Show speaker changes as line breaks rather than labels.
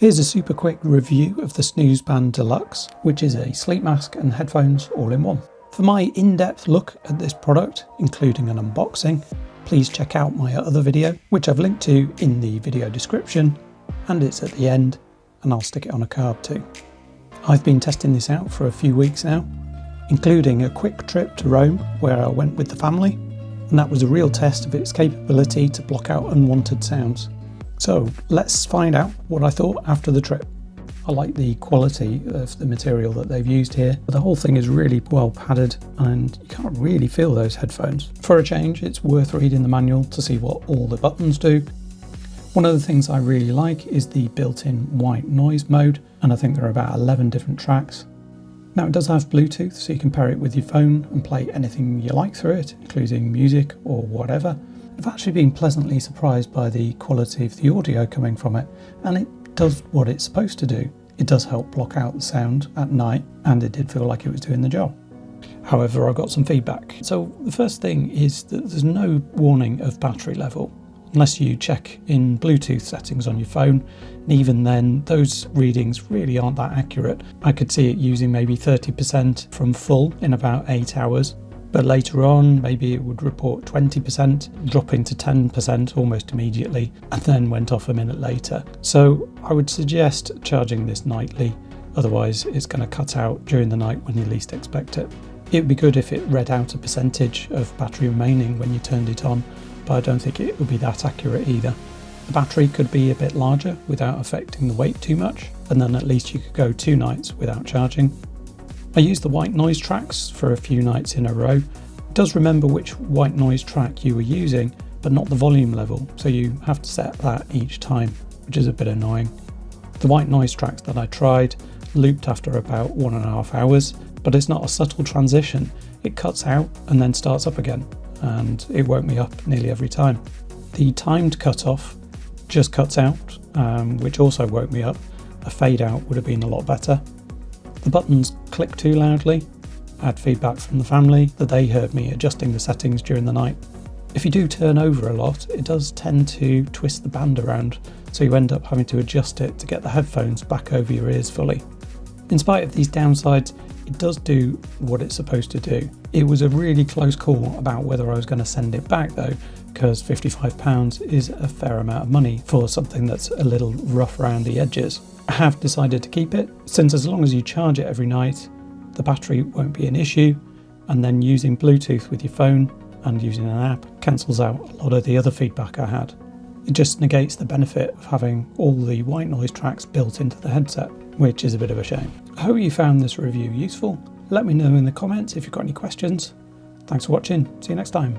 Here's a super quick review of the Snoozeband Deluxe, which is a sleep mask and headphones all in one. For my in-depth look at this product, including an unboxing, please check out my other video, which I've linked to in the video description, and it's at the end, and I'll stick it on a card too. I've been testing this out for a few weeks now, including a quick trip to Rome where I went with the family, and that was a real test of its capability to block out unwanted sounds. So let's find out what I thought after the trip. I like the quality of the material that they've used here. The whole thing is really well padded and you can't really feel those headphones. For a change, it's worth reading the manual to see what all the buttons do. One of the things I really like is the built-in white noise mode, and I think there are about 11 different tracks. Now it does have Bluetooth, so you can pair it with your phone and play anything you like through it, including music or whatever. I've actually been pleasantly surprised by the quality of the audio coming from it, and it does what it's supposed to do. It does help block out the sound at night, and it did feel like it was doing the job. However, I got some feedback. So the first thing is that there's no warning of battery level, unless you check in Bluetooth settings on your phone, and even then those readings really aren't that accurate. I could see it using maybe 30% from full in about 8 hours. But later on, maybe it would report 20%, dropping to 10% almost immediately, and then went off a minute later. So I would suggest charging this nightly, otherwise it's going to cut out during the night when you least expect it. It would be good if it read out a percentage of battery remaining when you turned it on, but I don't think it would be that accurate either. The battery could be a bit larger without affecting the weight too much, and then at least you could go 2 nights without charging. I used the white noise tracks for a few nights in a row. It does remember which white noise track you were using, but not the volume level, so you have to set that each time, which is a bit annoying. The white noise tracks that I tried looped after about 1.5 hours, but it's not a subtle transition. It cuts out and then starts up again, and it woke me up nearly every time. The timed cutoff just cuts out, which also woke me up. A fade out would have been a lot better. The buttons click too loudly. I had feedback from the family that they heard me adjusting the settings during the night. If you do turn over a lot, it does tend to twist the band around, so you end up having to adjust it to get the headphones back over your ears fully. In spite of these downsides, it does do what it's supposed to do. It was a really close call about whether I was going to send it back though, because £55 is a fair amount of money for something that's a little rough around the edges. I have decided to keep it, since as long as you charge it every night, the battery won't be an issue, and then using Bluetooth with your phone and using an app cancels out a lot of the other feedback I had. It just negates the benefit of having all the white noise tracks built into the headset, which is a bit of a shame. I hope you found this review useful. Let me know in the comments if you've got any questions. Thanks for watching, see you next time.